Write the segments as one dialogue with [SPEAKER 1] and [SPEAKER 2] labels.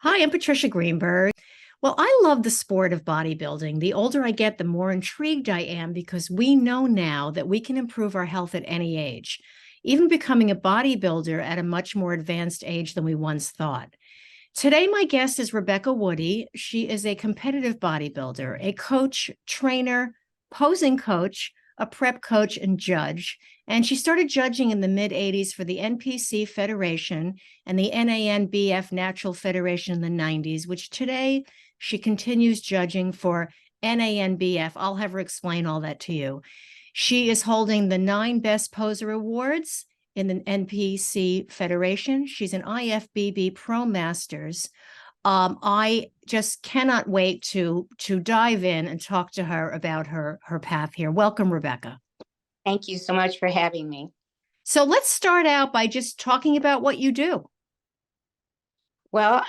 [SPEAKER 1] Hi, I'm Patricia Greenberg. Well, I love the sport of bodybuilding. The older I get, the more intrigued I am because we know now that we can improve our health at any age, even becoming a bodybuilder at a much more advanced age than we once thought. Today, my guest is Rebecca Woody. She is a competitive bodybuilder, a coach, trainer, posing coach, a prep coach, and judge. And she started judging in the mid 80s for the NPC Federation and the NANBF Natural Federation in the 90s, which today she continues judging for NANBF. I'll have her explain all that to you. She is holding the 9 Best Poser Awards in the NPC Federation. She's an IFBB Pro Masters. I just cannot wait to dive in and talk to her about her path here. Welcome, Rebecca.
[SPEAKER 2] Thank you so much for having me.
[SPEAKER 1] So let's start out by just talking about what you do.
[SPEAKER 2] Well,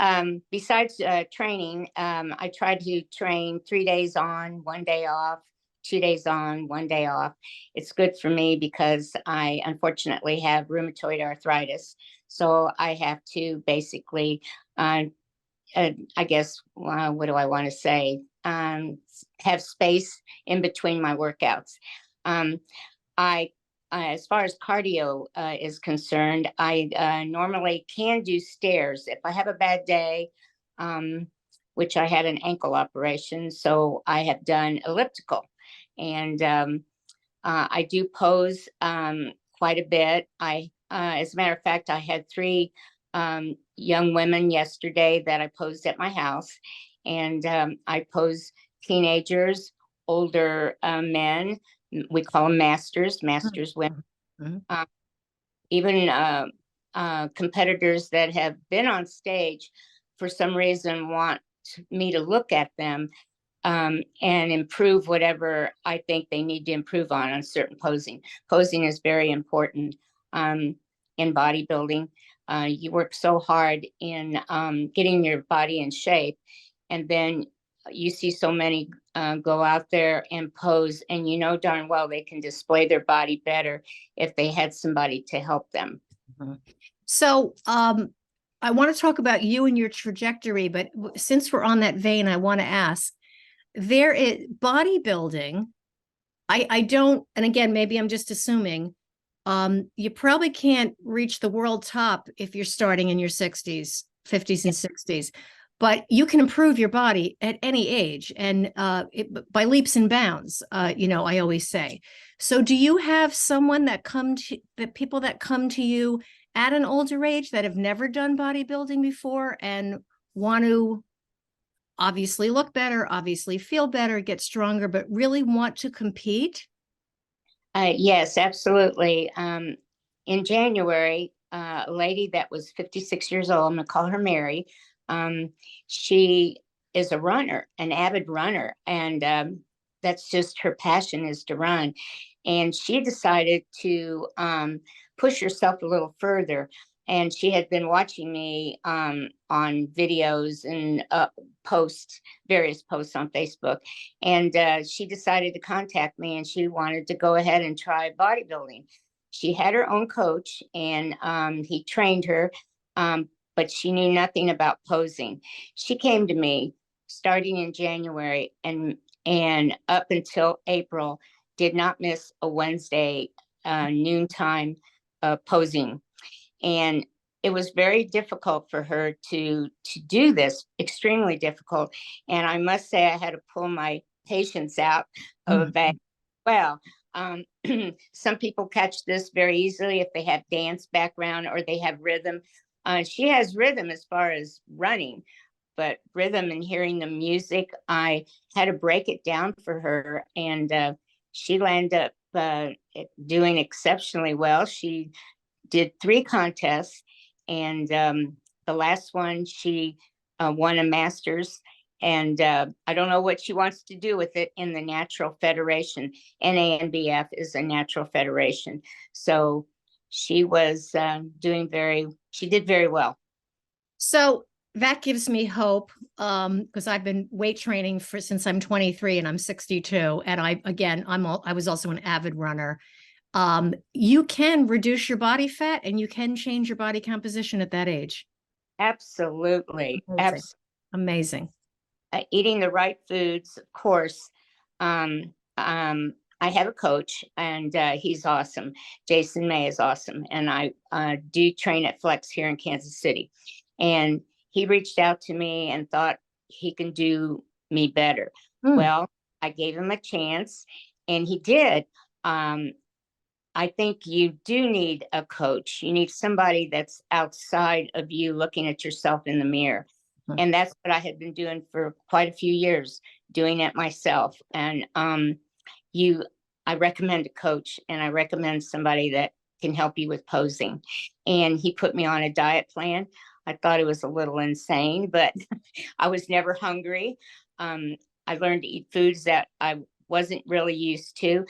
[SPEAKER 2] besides training, I try to train 3 days on, 1 day off, 2 days on, 1 day off. It's good for me because I unfortunately have rheumatoid arthritis. So I have to basically, I guess, what do I want to say? Have space in between my workouts. I as far as cardio is concerned, I normally can do stairs if I have a bad day, which I had an ankle operation, so I have done elliptical, and I do pose quite a bit. As a matter of fact, I had 3 young women yesterday that I posed at my house, and I pose teenagers, older men. We call them masters women, even competitors that have been on stage for some reason want me to look at them and improve whatever I think they need to improve on certain posing. Posing is very important in bodybuilding. You work so hard in getting your body in shape, and then you see so many go out there and pose, and you know darn well they can display their body better if they had somebody to help them.
[SPEAKER 1] So I want to talk about you and your trajectory, but since we're on that vein, I want to ask, there is bodybuilding. I don't, and again, maybe I'm just assuming, you probably can't reach the world top if you're starting in your 60s, 50s, and 60s. But you can improve your body at any age, and by leaps and bounds, I always say. So do you have someone people that come to you at an older age that have never done bodybuilding before and want to obviously look better, obviously feel better, get stronger, but really want to compete?
[SPEAKER 2] Yes, absolutely. In January, a lady that was 56 years old, I'm going to call her Mary, she is a runner, an avid runner, and that's just her passion, is to run. And she decided to push herself a little further. And she had been watching me on videos and various posts on Facebook. And she decided to contact me, and she wanted to go ahead and try bodybuilding. She had her own coach, and he trained her. But she knew nothing about posing. She came to me starting in January and up until April, did not miss a Wednesday noontime posing. And it was very difficult for her to do this, extremely difficult. And I must say I had to pull my patience out of that. Well, some people catch this very easily if they have dance background or they have rhythm. She has rhythm as far as running, but rhythm and hearing the music, I had to break it down for her, and she landed up doing exceptionally well. She did 3 contests, and the last one she won a Masters, and I don't know what she wants to do with it in the Natural Federation. NANBF is a natural federation, so she was she did very well.
[SPEAKER 1] So that gives me hope, because I've been weight training since I'm 23 and I'm 62. And I was also an avid runner. You can reduce your body fat and you can change your body composition at that age.
[SPEAKER 2] Absolutely.
[SPEAKER 1] Amazing. Amazing.
[SPEAKER 2] Eating the right foods, of course. Um, I have a coach, and he's awesome. Jason May is awesome, and I do train at Flex here in Kansas City. And he reached out to me and thought he can do me better.
[SPEAKER 1] Mm.
[SPEAKER 2] Well, I gave him a chance, and he did. I think you do need a coach. You need somebody that's outside of you looking at yourself in the mirror.
[SPEAKER 1] Mhm.
[SPEAKER 2] And that's what I had been doing for quite a few years, doing it myself. And you, I recommend a coach, and I recommend somebody that can help you with posing. And he put me on a diet plan. I thought it was a little insane, but I was never hungry. Um, I learned to eat foods that I wasn't really used to,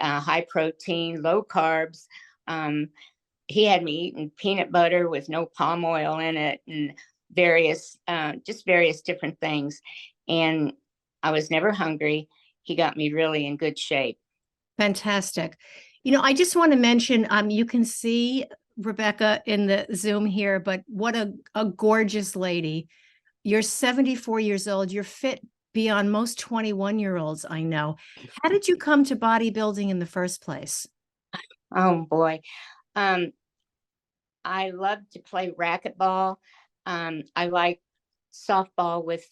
[SPEAKER 2] high protein, low carbs. Um, he had me eating peanut butter with no palm oil in it, and just various different things. And I was never hungry. He got me really in good shape.
[SPEAKER 1] Fantastic. I just want to mention, you can see Rebecca in the Zoom here, but what a gorgeous lady. You're 74 years old. You're fit beyond most 21-year-olds I know. How did you come to bodybuilding in the first place?
[SPEAKER 2] Oh boy. Um, I love to play racquetball. I like softball with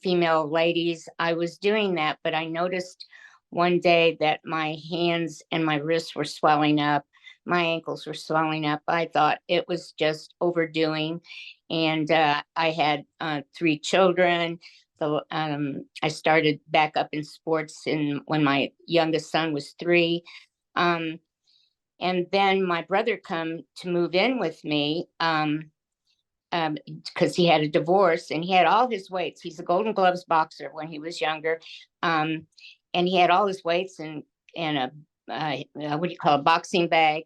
[SPEAKER 2] female ladies. I was doing that, but I noticed one day that my hands and my wrists were swelling up. My ankles were swelling up. I thought it was just overdoing. And I had 3 children. I started back up in sports when my youngest son was 3. Um, and then my brother come to move in with me because he had a divorce, and he had all his weights. He's a Golden Gloves boxer when he was younger, um, and he had all his weights in a what do you call, a boxing bag.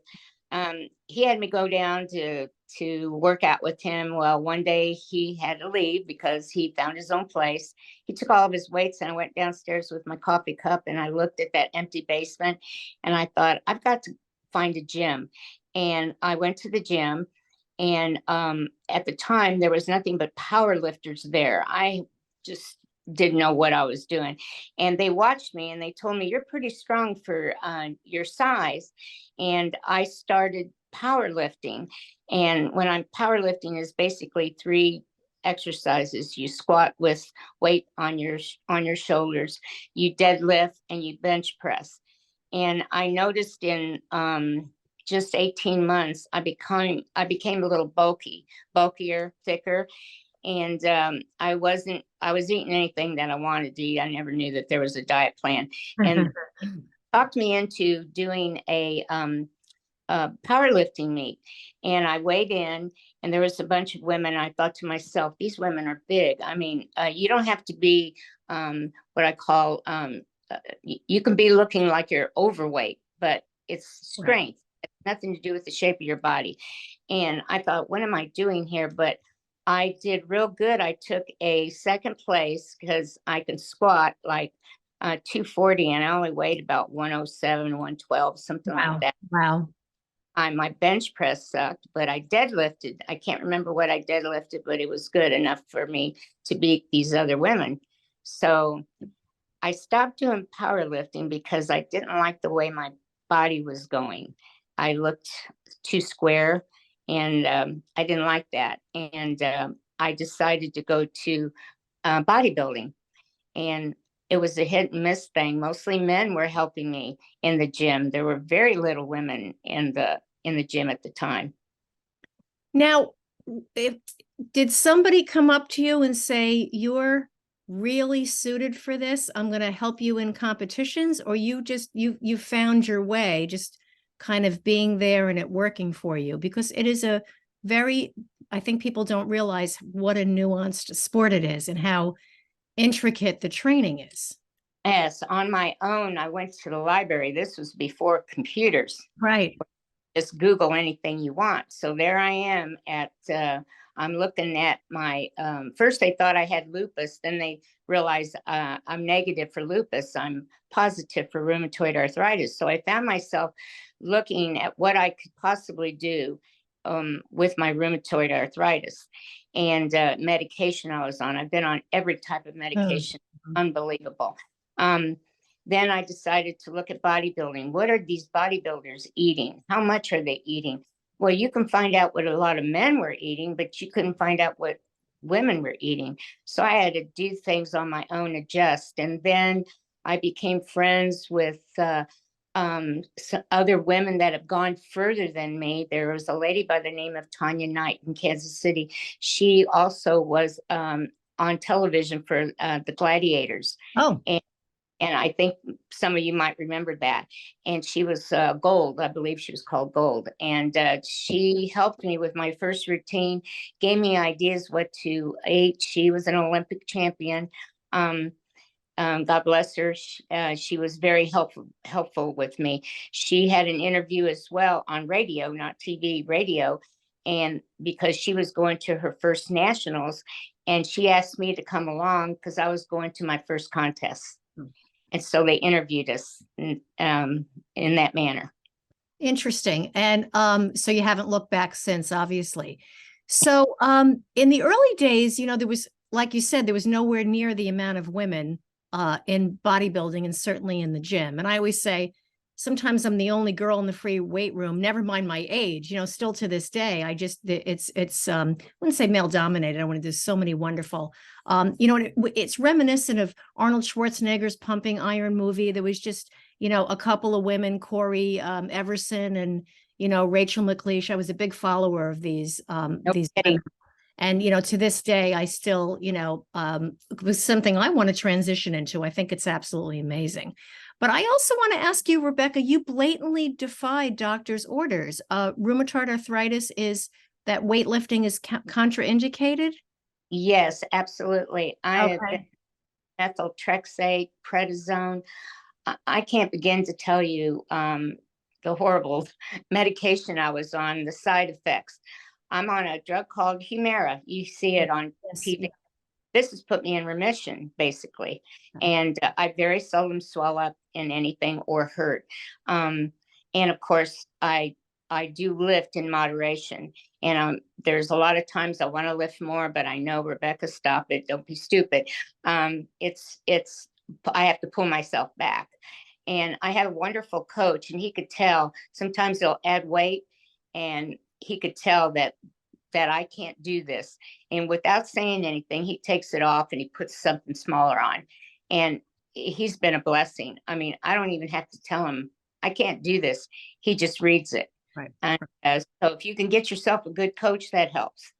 [SPEAKER 2] He had me go down to work out with him. Well, one day he had to leave because he found his own place. He took all of his weights, and I went downstairs with my coffee cup, and I looked at that empty basement, and I thought, I've got to find a gym. And I went to the gym, and at the time there was nothing but power lifters there. I just didn't know what I was doing. And they watched me, and they told me, you're pretty strong for your size. And I started powerlifting. And when I'm powerlifting is basically 3 exercises. You squat with weight on your shoulders, you deadlift, and you bench press. And I noticed in just 18 months, I became a little bulkier, thicker. And I was eating anything that I wanted to eat. I never knew that there was a diet plan. And talked me into doing a powerlifting meet. And I weighed in, and there was a bunch of women. I thought to myself, these women are big. I mean, you don't have to be what I call, you can be looking like you're overweight, but it's
[SPEAKER 1] Right.
[SPEAKER 2] strength. It's nothing to do with the shape of your body. And I thought, what am I doing here? But I did real good. I took a second place because I can squat like 240, and I only weighed about 107, 112, something like
[SPEAKER 1] Wow.
[SPEAKER 2] that.
[SPEAKER 1] Wow.
[SPEAKER 2] My bench press sucked, but I deadlifted. I can't remember what I deadlifted, but it was good enough for me to beat these other women. So I stopped doing powerlifting because I didn't like the way my body was going. I looked too square, and I didn't like that. And I decided to go to bodybuilding, and it was a hit and miss thing. Mostly men were helping me in the gym. There were very little women in the gym at the time.
[SPEAKER 1] Now, if, did somebody come up to you and say, you're really suited for this? I'm going to help you in competitions, or you found your way just kind of being there and it working for you? Because it is a very, I think people don't realize what a nuanced sport it is and how intricate the training is.
[SPEAKER 2] Yes, on my own, I went to the library. This was before computers.
[SPEAKER 1] Right.
[SPEAKER 2] Just Google anything you want. So there I am I'm looking at my, first they thought I had lupus. Then they realized I'm negative for lupus. I'm positive for rheumatoid arthritis. So I found myself looking at what I could possibly do with my rheumatoid arthritis and medication I was on. I've been on every type of
[SPEAKER 1] Oh.
[SPEAKER 2] medication. Unbelievable. Um, then I decided to look at bodybuilding. What are these bodybuilders eating? How much are they eating? Well, you can find out what a lot of men were eating, but you couldn't find out what women were eating. So I had to do things on my own, adjust. And then I became friends with other women that have gone further than me. There was a lady by the name of Tanya Knight in Kansas City. She also was on television for the Gladiators.
[SPEAKER 1] Oh,
[SPEAKER 2] And I think some of you might remember that. And she was Gold, I believe she was called Gold. And she helped me with my first routine, gave me ideas what to eat. She was an Olympic champion. God bless her. She was very helpful with me. She had an interview as well on radio, not TV, radio. And because she was going to her first nationals, and she asked me to come along because I was going to my first contest. And so they interviewed us in that manner.
[SPEAKER 1] interesting. And so you haven't looked back since, obviously. So in the early days, there was, like you said, there was nowhere near the amount of women in bodybuilding and certainly in the gym. And I always say, sometimes I'm the only girl in the free weight room, never mind my age, still to this day, it's I wouldn't say male dominated. I want to do so many wonderful, it's reminiscent of Arnold Schwarzenegger's Pumping Iron movie. There was just, a couple of women, Corey Everson and, Rachel McLeish. I was a big follower of these women. And, to this day, I still, it was something I want to transition into. I think it's absolutely amazing. But I also want to ask you, Rebecca, you blatantly defied doctor's orders. Rheumatoid arthritis is that weightlifting is contraindicated?
[SPEAKER 2] Yes, absolutely. I have
[SPEAKER 1] Okay.
[SPEAKER 2] been methotrexate, prednisone. I can't begin to tell you the horrible medication I was on, the side effects. I'm on a drug called Humira. You see it on
[SPEAKER 1] Yes.
[SPEAKER 2] TV. This has put me in remission, basically.
[SPEAKER 1] Yeah.
[SPEAKER 2] And I very seldom swell up in anything or hurt. And of course, I do lift in moderation. And there's a lot of times I want to lift more, but I know, Rebecca, stop it. Don't be stupid. I have to pull myself back. And I had a wonderful coach, and he could tell sometimes he'll add weight, and he could tell that I can't do this. And without saying anything, he takes it off and he puts something smaller on. And he's been a blessing. I mean, I don't even have to tell him I can't do this. He just reads it.
[SPEAKER 1] Right.
[SPEAKER 2] And so if you can get yourself a good coach, that helps.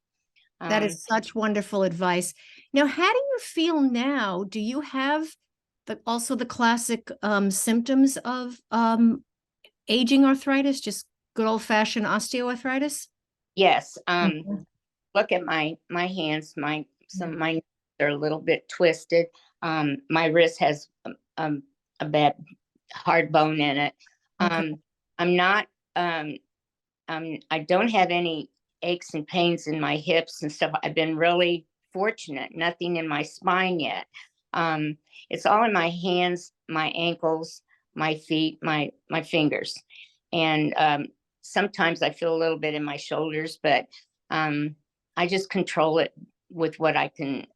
[SPEAKER 1] That is such wonderful advice. Now, how do you feel now? Do you have also the classic symptoms of aging arthritis, just good old fashioned osteoarthritis?
[SPEAKER 2] Yes.
[SPEAKER 1] Mhm.
[SPEAKER 2] Look at my hands. Some of my knees are a little bit twisted. My wrist has a bad hard bone in it.
[SPEAKER 1] Okay.
[SPEAKER 2] I'm not. I don't have any aches and pains in my hips and stuff. I've been really fortunate. Nothing in my spine yet. It's all in my hands, my ankles, my feet, my fingers, and sometimes I feel a little bit in my shoulders, but I just control it with what I can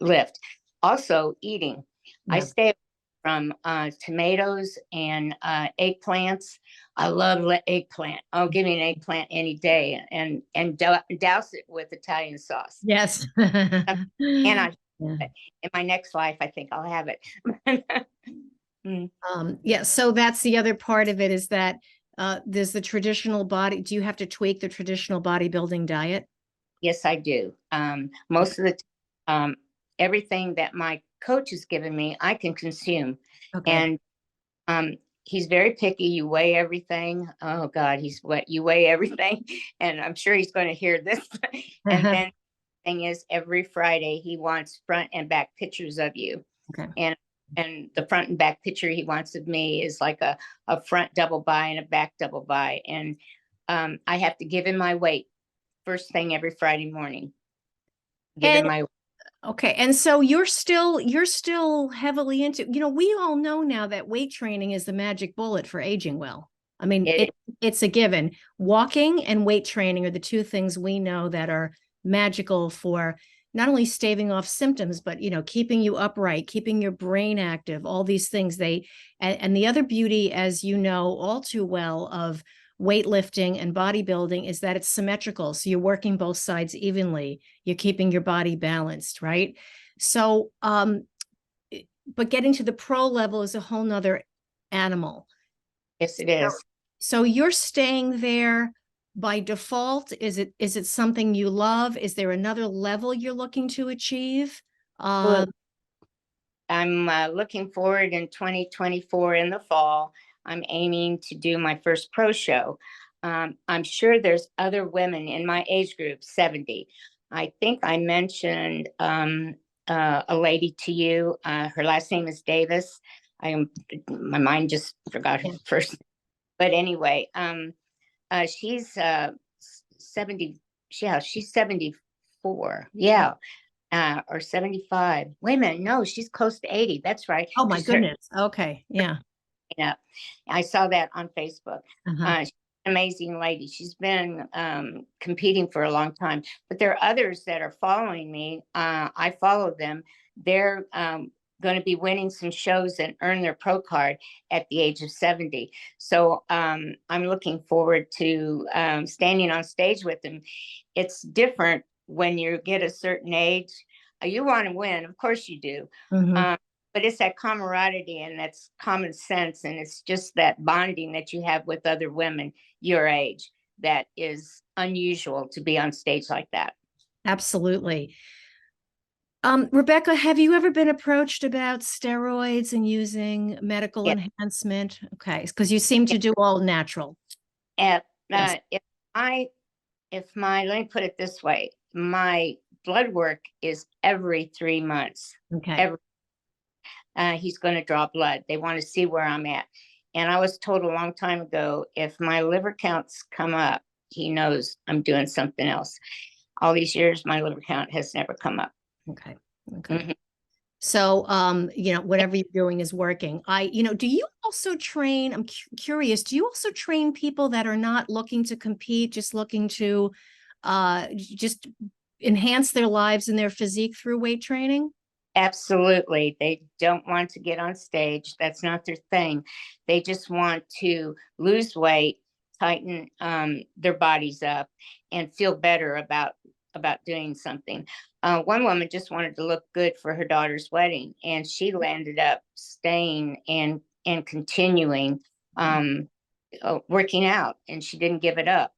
[SPEAKER 2] lift. Also, eating. I
[SPEAKER 1] Yeah.
[SPEAKER 2] stay away from tomatoes and eggplants. I love eggplant. Oh, give me an eggplant any day, and douse it with Italian sauce.
[SPEAKER 1] Yes.
[SPEAKER 2] And
[SPEAKER 1] Yeah.
[SPEAKER 2] in my next life, I think I'll have it.
[SPEAKER 1] Yeah. So that's the other part of it, is that there's the traditional body. Do you have to tweak the traditional bodybuilding diet?
[SPEAKER 2] Yes, I do. Most of the everything that my coach has given me, I can consume.
[SPEAKER 1] Okay.
[SPEAKER 2] And he's very picky. You weigh everything. Oh God, you weigh everything, and I'm sure he's going to hear this. And then thing is, every Friday he wants front and back pictures of you,
[SPEAKER 1] Okay.
[SPEAKER 2] and the front and back picture he wants of me is like a front double bi and a back double bi, and I have to give him my weight first thing every Friday morning. Give him
[SPEAKER 1] And
[SPEAKER 2] my
[SPEAKER 1] okay. And so you're still heavily into, we all know now that weight training is the magic bullet for aging well. I mean,
[SPEAKER 2] It
[SPEAKER 1] it's a given. Walking and weight training are the two things we know that are magical for not only staving off symptoms, but keeping you upright, keeping your brain active, all these things. And the other beauty, as you know all too well, of weightlifting and bodybuilding is that it's symmetrical. So you're working both sides evenly. You're keeping your body balanced, right? So, but getting to the pro level is a whole nother animal.
[SPEAKER 2] yes, it is.
[SPEAKER 1] So you're staying there by default? Is it something you love? Is there another level you're looking to achieve?
[SPEAKER 2] Well, I'm looking forward in 2024 in the fall. I'm aiming to do my first pro show. I'm sure there's other women in my age group, 70. I think I mentioned a lady to you. Her last name is Davis. My mind just forgot her
[SPEAKER 1] Yeah.
[SPEAKER 2] first. But anyway, she's 70. Yeah, she's 74. Yeah, or 75. Wait a minute. No, she's close to 80. That's right.
[SPEAKER 1] Oh my
[SPEAKER 2] Because her,
[SPEAKER 1] goodness. Okay. Yeah.
[SPEAKER 2] I saw that on Facebook.
[SPEAKER 1] Uh-huh.
[SPEAKER 2] She's an amazing lady. She's been competing for a long time. But there are others that are following me. I follow them. They're going to be winning some shows and earn their pro card at the age of 70. So I'm looking forward to standing on stage with them. It's different when you get a certain age. You want to win, of course you do.
[SPEAKER 1] Mhm.
[SPEAKER 2] But it's that camaraderie and that's common sense. And it's just that bonding that you have with other women your age that is unusual to be on stage like that.
[SPEAKER 1] Absolutely. Rebecca, have you ever been approached about steroids and using medical
[SPEAKER 2] Yeah.
[SPEAKER 1] enhancement? Okay, because you seem to do all natural.
[SPEAKER 2] And
[SPEAKER 1] Yes.
[SPEAKER 2] if I, if my, let me put it this way, my blood work is every 3 months.
[SPEAKER 1] Okay.
[SPEAKER 2] Every, he's going to draw blood. They want to see where I'm at. And I was told a long time ago, if my liver counts come up, he knows I'm doing something else. All these years, my liver count has never come up.
[SPEAKER 1] Okay. Okay.
[SPEAKER 2] Mhm.
[SPEAKER 1] So, whatever you're doing is working. Do you also train? I'm curious. Do you also train people that are not looking to compete, just looking to, just enhance their lives and their physique through weight training?
[SPEAKER 2] Absolutely. They don't want to get on stage. That's not their thing. They just want to lose weight, tighten their bodies up, and feel better about doing something. One woman just wanted to look good for her daughter's wedding, and she landed up staying and continuing working out, and she didn't give it up.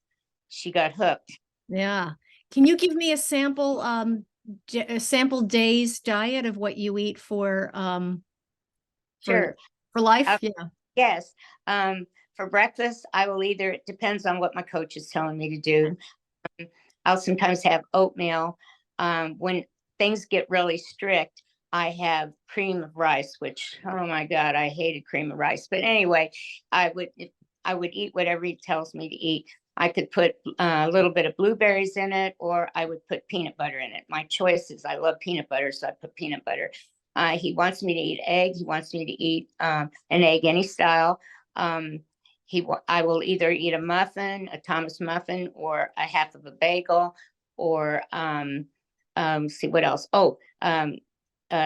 [SPEAKER 2] She got hooked.
[SPEAKER 1] Yeah. Can you give me a sample day's diet of what you eat for
[SPEAKER 2] Sure.
[SPEAKER 1] for life?
[SPEAKER 2] Uh,
[SPEAKER 1] Yeah.
[SPEAKER 2] Yes. For breakfast, I will either, it depends on what my coach is telling me to do. I'll sometimes have oatmeal. When things get really strict, I have cream of rice, which, oh my God, I hated cream of rice. But anyway, I would I would eat whatever he tells me to eat. I could put a little bit of blueberries in it, or I would put peanut butter in it. My choice is I love peanut butter, so I put peanut butter. He wants me to eat egg. He wants me to eat an egg any style. Um, I will either eat a muffin, a Thomas muffin, or a half of a bagel, or see what else. Oh,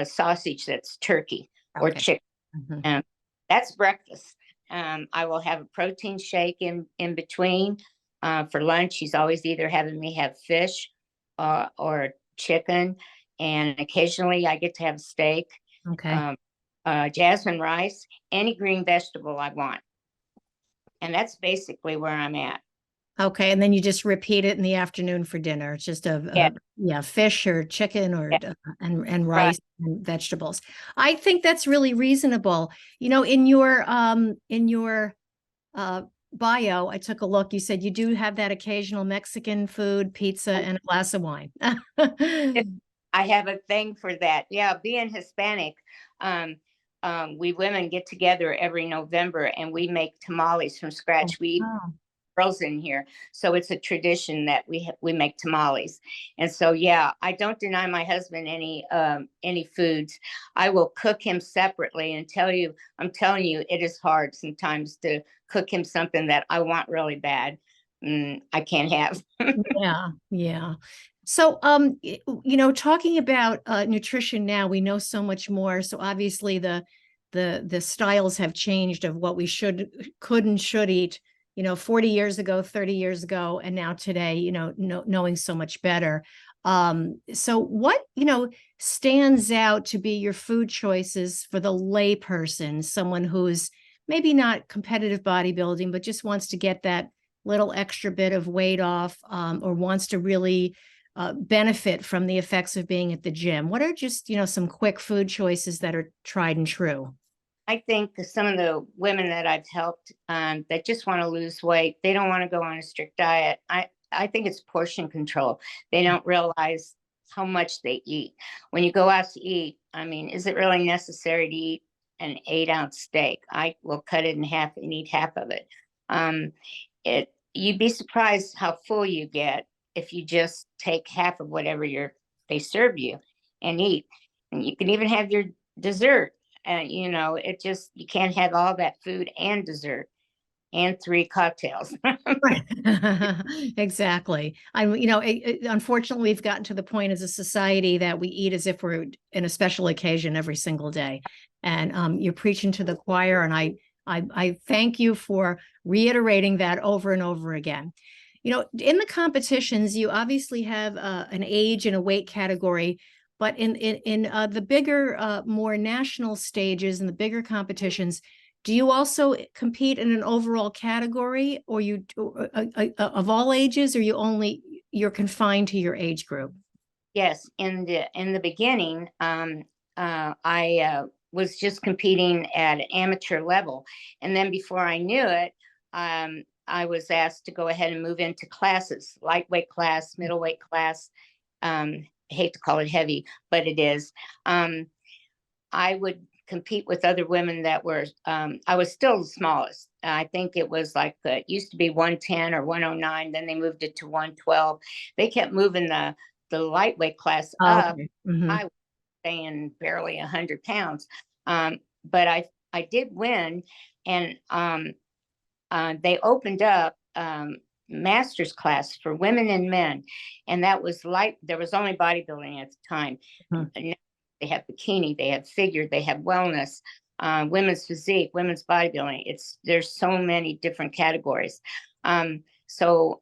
[SPEAKER 2] sausage that's turkey or
[SPEAKER 1] Okay.
[SPEAKER 2] chicken.
[SPEAKER 1] Mhm.
[SPEAKER 2] That's breakfast. I will have a protein shake in between. For lunch, he's always either having me have fish or chicken, and occasionally I get to have steak,
[SPEAKER 1] Okay.
[SPEAKER 2] um, jasmine rice, any green vegetable I want. And that's basically where I'm at.
[SPEAKER 1] Okay, and then you just repeat it in the afternoon for dinner. It's just
[SPEAKER 2] Yeah,
[SPEAKER 1] yeah, fish or chicken or
[SPEAKER 2] yeah,
[SPEAKER 1] and
[SPEAKER 2] right.
[SPEAKER 1] rice and vegetables. I think that's really reasonable. In your uh bio, I took a look. You said you do have that occasional Mexican food, pizza, and a glass of wine.
[SPEAKER 2] I have a thing for that. Yeah, being Hispanic, um, we women get together every November and we make tamales from
[SPEAKER 1] Oh,
[SPEAKER 2] scratch. We
[SPEAKER 1] wow.
[SPEAKER 2] girls in here, so it's a tradition that we make tamales. And so yeah, I don't deny my husband any foods. I will cook him separately and I'm telling you, it is hard sometimes to cook him something that I want really bad. I can't have.
[SPEAKER 1] Yeah, yeah. So, talking about nutrition now, we know so much more. So obviously, the styles have changed of what we could and should eat. 40 years ago, 30 years ago, and now today. Knowing so much better. So what stands out to be your food choices for the layperson, someone who's maybe not competitive bodybuilding, but just wants to get that little extra bit of weight off, or wants to really benefit from the effects of being at the gym? What are just, some quick food choices that are tried and true?
[SPEAKER 2] I think some of the women that I've helped that just want to lose weight, they don't want to go on a strict diet. I think it's portion control. They don't realize how much they eat. When you go out to eat, I mean, is it really necessary to eat an 8-ounce steak? I will cut it in half and eat half of it. You'd be surprised how full you get if you just take half of whatever they serve you and eat. And you can even have your dessert. And you can't have all that food and dessert and 3 cocktails.
[SPEAKER 1] Right. Exactly. Unfortunately, we've gotten to the point as a society that we eat as if we're in a special occasion every single day. And you're preaching to the choir, and I thank you for reiterating that over and over again. In the competitions, you obviously have an age and a weight category, but in the bigger, more national stages and the bigger competitions, do you also compete in an overall category, or you of all ages, or you're confined to your age group?
[SPEAKER 2] Yes, in the beginning, I was just competing at an amateur level, and then before I knew it, I was asked to go ahead and move into classes: lightweight class, middleweight class. I hate to call it heavy, but it is. I would compete with other women that were, I was still the smallest. I think it was like, it used to be 110 or 109. Then they moved it to 112. They kept moving the lightweight class up.
[SPEAKER 1] Okay. Mm-hmm.
[SPEAKER 2] I was staying barely 100 pounds. But I did win. And they opened up master's class for women and men. And that was there was only bodybuilding at the time. Mm-hmm. They have bikini, they have figure, they have wellness, women's physique, women's bodybuilding. There's so many different categories. So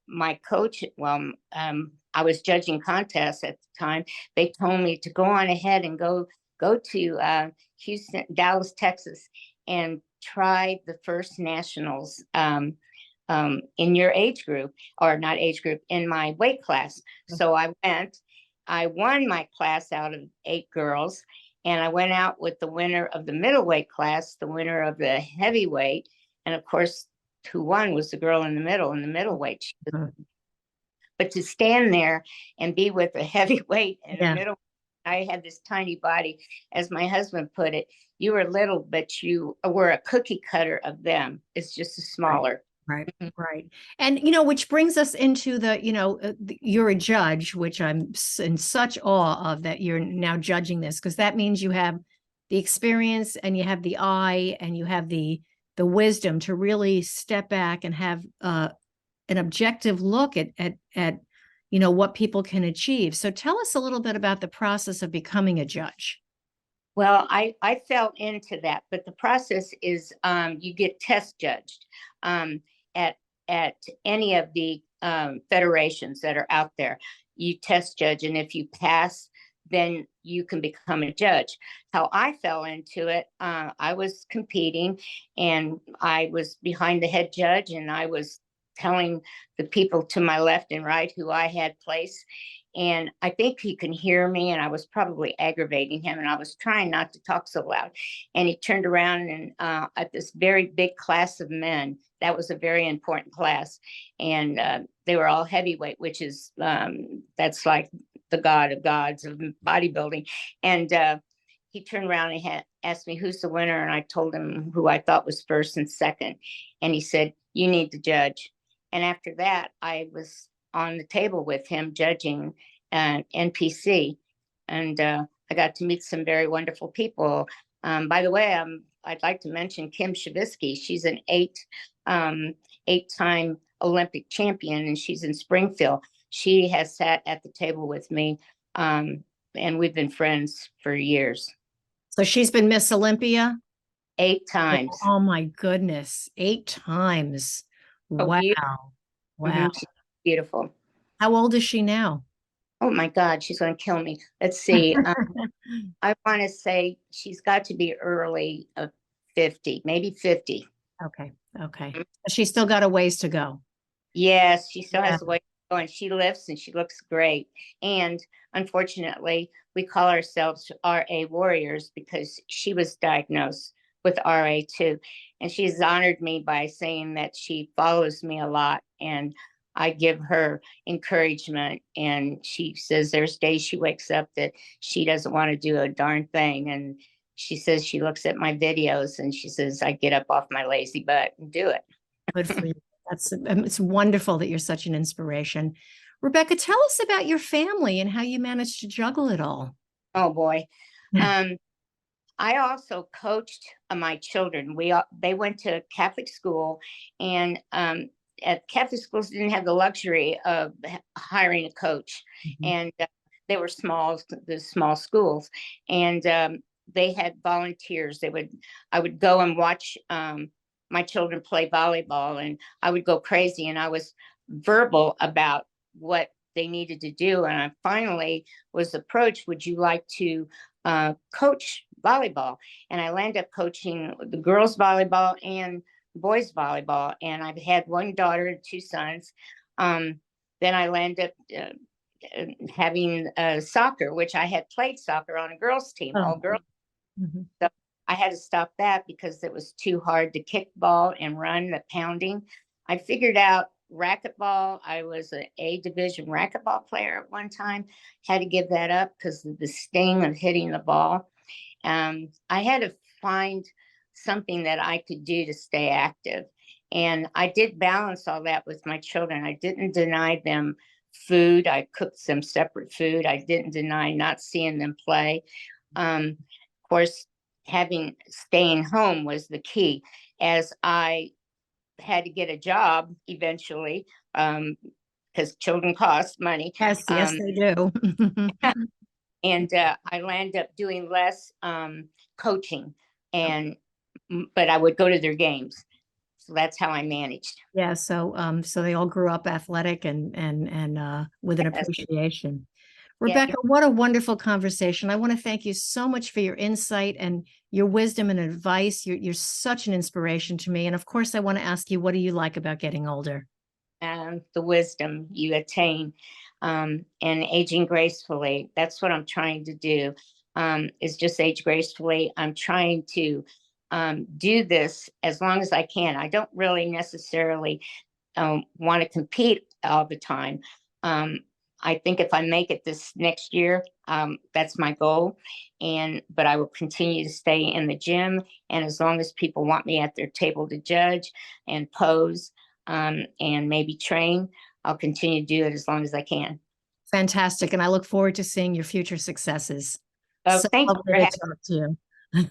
[SPEAKER 2] my coach, I was judging contests at the time. They told me to go on ahead and go to Houston, Dallas, Texas, and try the first nationals in your age group, or not age group, in my weight class. So I went. I won my class out of 8 girls, and I went out with the winner of the middleweight class, the winner of the heavyweight, and of course, who won was the girl in the middleweight. But to stand there and be with a heavyweight and a middleweight, I had this tiny body. As my husband put it, you were little, but you were a cookie cutter of them. It's just a smaller.
[SPEAKER 1] Right. Right. And, which brings us into you're a judge, which I'm in such awe of, that you're now judging this, because that means you have the experience and you have the eye and you have the wisdom to really step back and have an objective look at what people can achieve. So tell us a little bit about the process of becoming a judge.
[SPEAKER 2] Well, I fell into that, but the process is you get test judged at any of the federations that are out there. You test judge, and if you pass, then you can become a judge. How I fell into it, I was competing, and I was behind the head judge, and I was telling the people to my left and right who I had placed. And I think he can hear me, and I was probably aggravating him, and I was trying not to talk so loud. And he turned around, and at this very big class of men, that was a very important class, and they were all heavyweight, which is that's like the god of gods of bodybuilding. And he turned around and asked me who's the winner, and I told him who I thought was first and second, and he said, "You need to judge." And after that, I was on the table with him judging NPC, and I got to meet some very wonderful people. By the way, I'd like to mention Kim Shavisky. She's an eight-time Olympic champion, and she's in Springfield. She has sat at the table with me, and we've been friends for years.
[SPEAKER 1] So she's been Miss Olympia?
[SPEAKER 2] 8 times.
[SPEAKER 1] Oh my goodness, 8 times.
[SPEAKER 2] Oh,
[SPEAKER 1] Wow.
[SPEAKER 2] beautiful.
[SPEAKER 1] Wow.
[SPEAKER 2] She's beautiful.
[SPEAKER 1] How old is she now?
[SPEAKER 2] Oh my God, she's going to kill me. Let's see. I want to say she's got to be early 50, maybe 50.
[SPEAKER 1] Okay. She's still got a ways to go.
[SPEAKER 2] Yes, she still has a way to go, and she lifts and she looks great. And unfortunately, we call ourselves RA warriors because she was diagnosed with RA too. And she's honored me by saying that she follows me a lot, and I give her encouragement. And she says there's days she wakes up that she doesn't want to do a darn thing. And she says she looks at my videos and she says, I get up off my lazy butt and do it.
[SPEAKER 1] Good for you. It's wonderful that you're such an inspiration. Rebecca, tell us about your family and how you managed to juggle it all.
[SPEAKER 2] Oh boy. I also coached my children. They went to Catholic school, and at Catholic schools didn't have the luxury of hiring a coach, and they were the small schools, and they had volunteers. I would go and watch my children play volleyball, and I would go crazy, and I was verbal about what they needed to do. And I finally was approached, would you like to coach volleyball? And I landed up coaching the girls volleyball and boys volleyball. And I've had one daughter and 2 sons. Then I landed up having soccer, which I had played soccer on a girls team, all girls. So I had to stop that because it was too hard to kick ball and run the pounding. I figured out racquetball. I was an A division racquetball player at one time. Had to give that up because of the sting of hitting the ball. I had to find something that I could do to stay active. And I did balance all that with my children. I didn't deny them food. I cooked them separate food. I didn't deny not seeing them play. Of course, staying home was the key, as I had to get a job eventually, because children cost money.
[SPEAKER 1] Yes, they do.
[SPEAKER 2] And I landed up doing less coaching, but I would go to their games. So that's how I managed.
[SPEAKER 1] Yeah. So they all grew up athletic and with an appreciation. Rebecca, what a wonderful conversation. I want to thank you so much for your insight and your wisdom and advice. You're such an inspiration to me. And of course, I want to ask you, what do you like about getting older?
[SPEAKER 2] The wisdom you attain, and aging gracefully. That's what I'm trying to do, is just age gracefully. I'm trying to do this as long as I can. I don't really necessarily want to compete all the time. I think if I make it this next year, that's my goal. But I will continue to stay in the gym. And as long as people want me at their table to judge and pose, and maybe train, I'll continue to do it as long as I can.
[SPEAKER 1] Fantastic. And I look forward to seeing your future successes.
[SPEAKER 2] So thank you for having
[SPEAKER 1] me.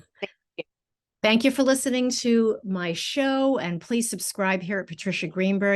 [SPEAKER 1] Thank you for listening to my show. And please subscribe here at Patricia Greenberg.